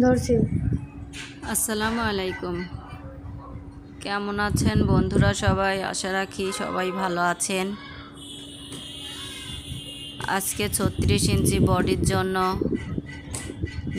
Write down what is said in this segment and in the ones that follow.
ধরছি। আসসালামু আলাইকুম। কেমন আছেন বন্ধুরা সবাই? আশা রাখি সবাই ভালো আছেন। আজকে 36 ইঞ্চি বডির জন্য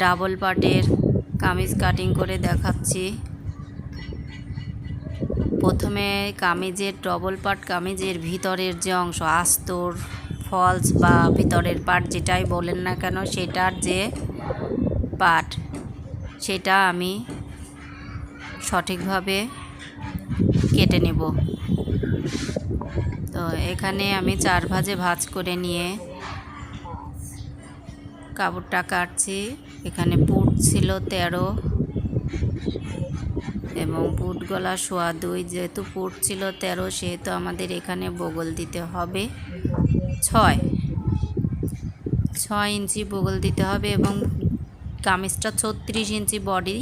ডাবল পাটের কামিজ কাটিং করে দেখাচ্ছি। প্রথমে কামিজের ডবল পাট কামিজের ভিতরের যে অংশ আস্তর ফলস বা ভিতরের পাট যেটাই বলেন না কেন, সেটার যে পাট সেটা আমি সঠিকভাবে কেটে নেব। তো এখানে আমি 4 ভাঁজে ভাঁজ করে নিয়ে কাপড়টা কাটছি। এখানে পুট ছিল 13 এবং পুট গলা 2.25। যেহেতু পুট ছিল 13, সেহেতু আমাদের এখানে বগল দিতে হবে 6 ইঞ্চি বগল দিতে হবে। এবং কামিজটা 36 ইঞ্চি বডি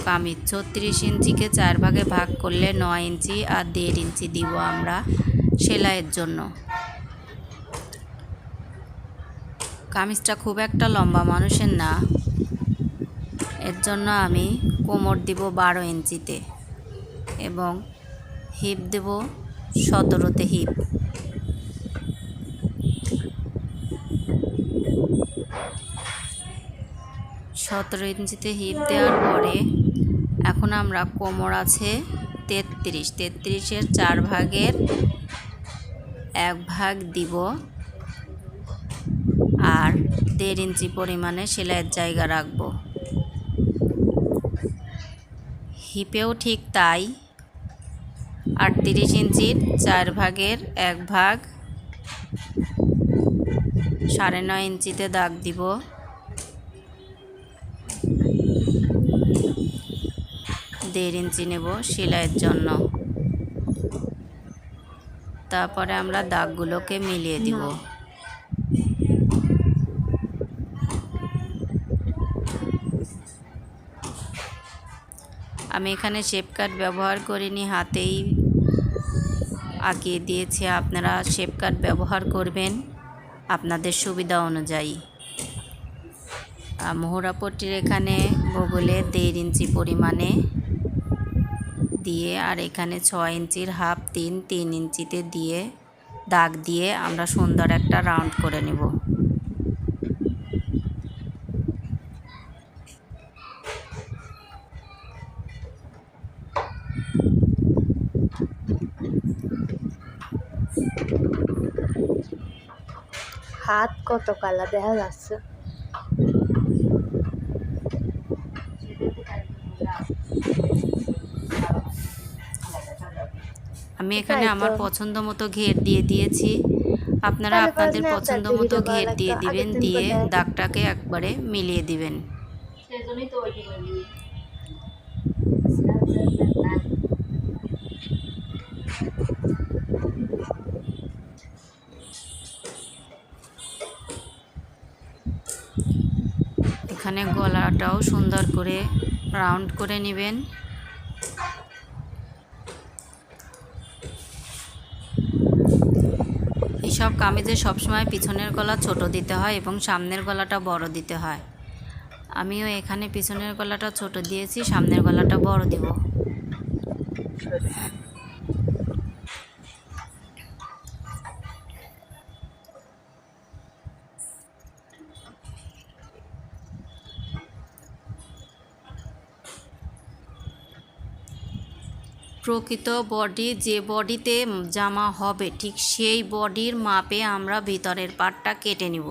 কামিজ। 36 ইঞ্চিকে 4 ভাগে ভাগ করলে 9 ইঞ্চি আর 1.5 ইঞ্চি দিব আমরা সেলাইয়ের জন্য। কামিজটা খুব একটা লম্বা মানুষের না, এর জন্য আমি কোমর দিব 12 ইঞ্চিতে এবং হিপ দেব 17তে হিপ। সতেরো ইঞ্চিতে হিপ দেওয়ার পরে এখন আমরা কোমর আছে 33-এর 4 ভাগের 1 ভাগ দিব আর 1.5 ইঞ্চি পরিমাণে সেলাইয়ের জায়গা রাখব। হিপেও ঠিক তাই, 38 ইঞ্চির 4 ভাগের 1 ভাগ 9.5 ইঞ্চিতে দাগ দিব। দেড় ইঞ্চি নেব সেলাইয়ের জন্য। তারপরে আমরা দাগগুলোকে মিলিয়ে দিব। আমি এখানে শেপ কাট ব্যবহার করিনি, হাতেই আঁকিয়ে দিয়েছি। আপনারা শেপ কাট ব্যবহার করবেন আপনাদের সুবিধা অনুযায়ী। মোহরা পট্টির এখানে বগলে 1.5 ইঞ্চি পরিমাণে দিয়ে আর এখানে 6 ইঞ্চির হাফ 3 ইঞ্চিতে দিয়ে দাগ দিয়ে আমরা সুন্দর একটা রাউন্ড করে নেব। হাত কত কালা দেখা যাচ্ছে। আমি এখানে আমার পছন্দ মতো ঘের দিয়ে দিয়েছি। আপনারা আপনাদের পছন্দ মতো ঘের দিয়ে দিবেন, দিয়ে দাগটাকে একবারে মিলিয়ে দিবেন। এখানে গলাটাও সুন্দর করে রাউন্ড করে নেবেন। এইসব কামিজে সবসময় পিছনের গলা ছোট দিতে হয় এবং সামনের গলাটা বড় দিতে হয়। আমিও এখানে পিছনের গলাটা ছোট দিয়েছি, সামনের গলাটা বড় দিব। প্রকৃত বডি যে বডিতে জামা হবে ঠিক সেই বডির মাপে আমরা ভিতরের পাটটা কেটে নিব।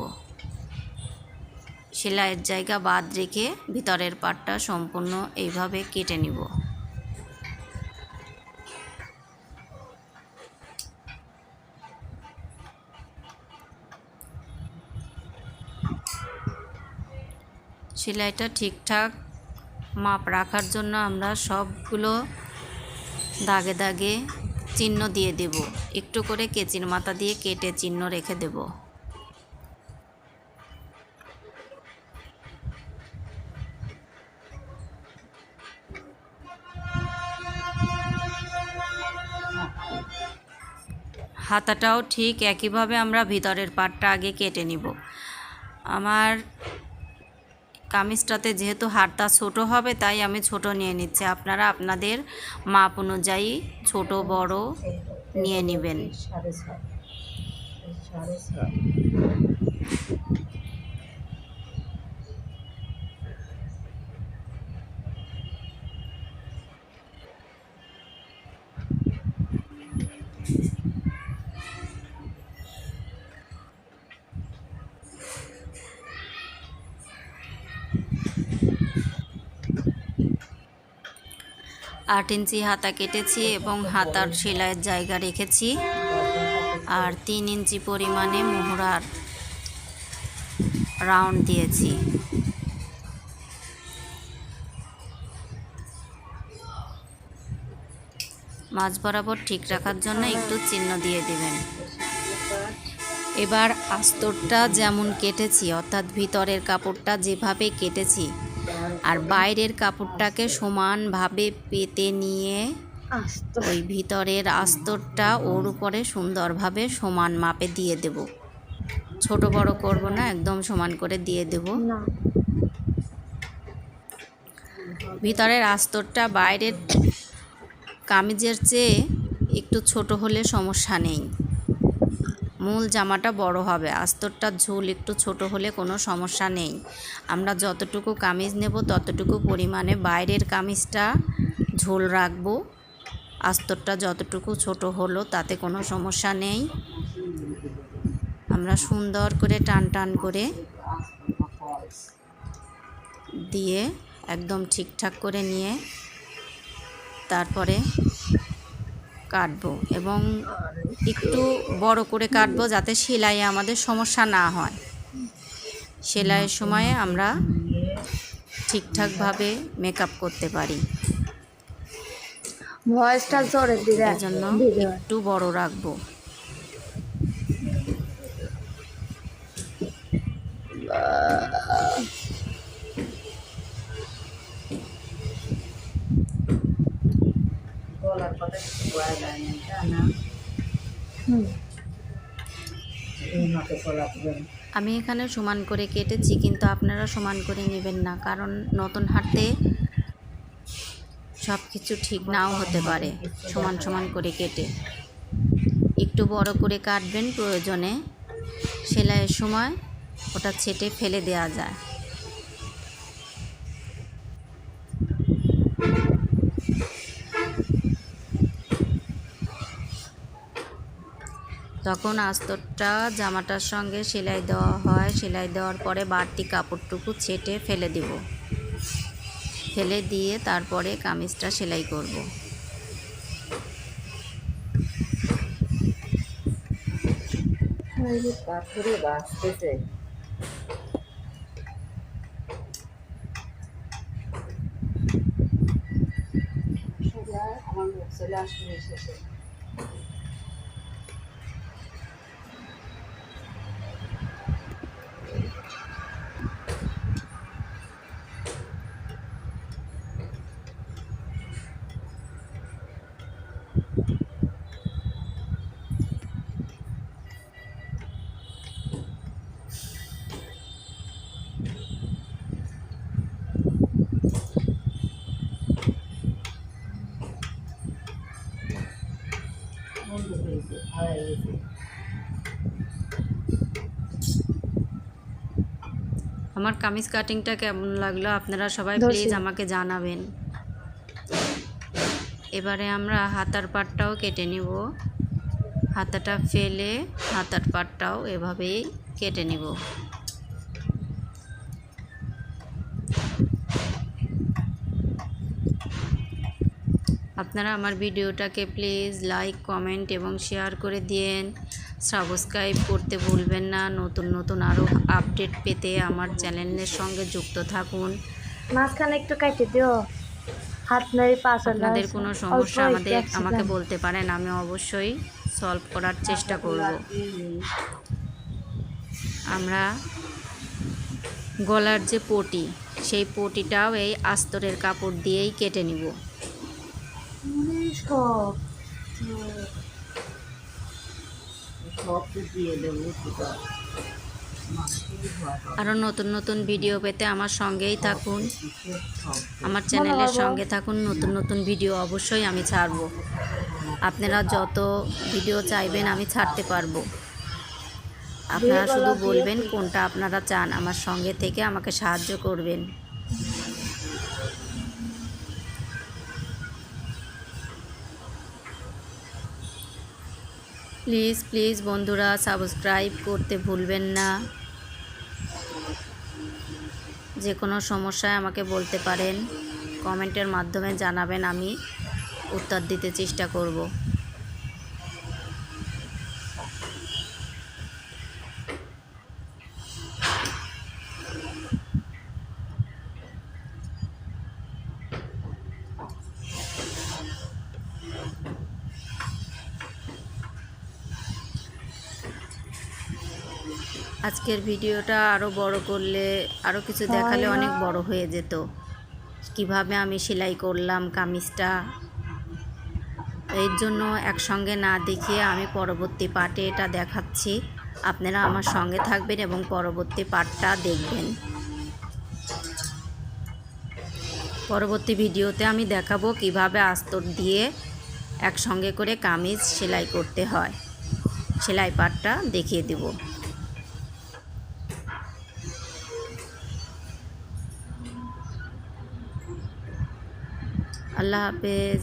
সেলাইয়ের জায়গা বাদ রেখে ভিতরের পাটটা সম্পূর্ণ এইভাবে কেটে নিব। সেলাইটা ঠিকঠাক মাপ রাখার জন্য আমরা সবগুলো দাগে দাগে চিহ্ন দিয়ে দেব। একটু করে কেচির মাথা দিয়ে কেটে চিহ্ন রেখে দেব। হাতাটাও ঠিক একইভাবে আমরা ভিতরের পাটটা আগে কেটে নিব। আমার কামিজটাতে যেহেতু হাতটা ছোট হবে তাই আমি ছোট নিয়ে নিচ্ছি, আপনারা আপনাদের মাপ অনুযায়ী ছোট বড় নিয়ে নেবেন। 6.5 6.5 8 ইঞ্চি হাতা কেটেছি এবং হাতার সেলাইয়ের জায়গা রেখেছি, আর 3 ইঞ্চি পরিমাণে মোহরার রাউন্ড দিয়েছি। মাঝ বরাবর ঠিক রাখার জন্য একটু চিহ্ন দিয়ে দিবেন। এবার আস্তরটা যেমন কেটেছি, অর্থাৎ ভিতরের কাপড়টা যেভাবে কেটেছি আর বাইরের কাপড়টাকে সমানভাবে পেতে নিয়ে ওই ভিতরের আস্তরটা ওর উপরে সুন্দরভাবে সমান মাপে দিয়ে দেব। ছোট বড় করব না, একদম সমান করে দিয়ে দেব। ভিতরের আস্তরটা বাইরের কামিজের চেয়ে একটু ছোট হলে সমস্যা নেই, মূল জামাটা বড় হবে, আস্তরটা ঝুল একটু ছোট হলে কোনো সমস্যা নেই। আমরা যতটুকু কামিজ নেব ততটুকু পরিমাণে বাইরের কামিজটা ঝুল রাখবো, আস্তরটা যতটুকু ছোট হলো তাতে কোনো সমস্যা নেই। আমরা সুন্দর করে টান টান করে দিয়ে একদম ঠিকঠাক করে নিয়ে তারপরে কাটবো, এবং একটু বড় করে কাটবো যাতে সেলাইয়ে আমাদের সমস্যা না হয়। সেলাইয়ের সময় আমরা ঠিকঠাকভাবে মেকআপ করতে পারি, ভয়েসটা জোরে দিলে এই জন্য একটু বড় রাখবো। গলার কথা কিছু বলা যায় না, তা না এই মাপে গলা দিবেন। আমি এখানে সমান করে কেটেছি, কিন্তু আপনারা সমান করে নেবেন না, কারণ নতুন হাতে সব কিছু ঠিক নাও হতে পারে। সমান সমান করে কেটে একটু বড় করে কাটবেন, প্রয়োজনে সেলাইয়ের সময় ওটা ছেটে ফেলে দেওয়া যায়। তখন আস্তরটা জামাটার সঙ্গে সেলাই দেওয়া হয়, সেলাই দেওয়ার পরে বাড়তি কাপড়টুকু ছেটে ফেলে দেব, ফেলে দিয়ে তারপরে কামিজটা সেলাই করব। পাথরে বাঁচতেছে। আমার মুখ চলে আসলে শেষে বন্ধ হয়েছে, হারাই গেছে। আমার কামিজ কাটিংটা কেমন লাগলো আপনারা সবাই প্লিজ আমাকে জানাবেন। এবারে আমরা হাতার পাটটাও কেটে নিব, হাতাটা ফেলে হাতার পাটটাও এভাবেই কেটে নিব। আপনারা আমার ভিডিওটাকে প্লিজ লাইক কমেন্ট এবং শেয়ার করে দিন, সাবস্ক্রাইব করতে ভুলবেন না। নতুন নতুন আরও আপডেট পেতে আমার চ্যানেলের সঙ্গে যুক্ত থাকুন। মাঝখানে একটু কেটে দিও, হাত মেরে পাশ। আপনাদের কোনো সমস্যা আমাকে বলতে পারেন, আমি অবশ্যই সলভ করার চেষ্টা করব। আমরা গলার যে পটি, সেই পটিটাও এই আস্তরের কাপড় দিয়েই কেটে নিব। সব দিয়ে দেবো। আরও নতুন নতুন ভিডিও পেতে আমার সঙ্গেই থাকুন, আমার মনে চ্যানেলের করবো। সঙ্গে থাকুন। নতুন নতুন ভিডিও অবশ্যই আমি ছাড়ব। আপনারা যত ভিডিও চাইবেন আমি ছাড়তে পারবো। আপনারা শুধু বলবেন কোনটা আপনারা চান, আমার সঙ্গে থেকে আমাকে সাহায্য করবেন। প্লিজ প্লিজ বন্ধুরা, সাবস্ক্রাইব করতে ভুলবেন না। যে কোনো সমস্যায় আমাকে বলতে পারেন, কমেন্টের মাধ্যমে জানাবেন, আমি উত্তর দিতে চেষ্টা করব। আজকের ভিডিওটা আরও বড় করলে, আরও কিছু দেখালে অনেক বড় হয়ে যেত। কিভাবে আমি সেলাই করলাম কামিজটা, এর জন্য একসঙ্গে না দেখিয়ে আমি পরবর্তী পার্টে এটা দেখাচ্ছি। আপনারা আমার সঙ্গে থাকবেন এবং পরবর্তী পার্টটা দেখবেন। পরবর্তী ভিডিওতে আমি দেখাবো কিভাবে আস্তর দিয়ে একসঙ্গে করে কামিজ সেলাই করতে হয়, সেলাই পার্টটা দেখিয়ে দেব। আল্লাহ হাফেজ।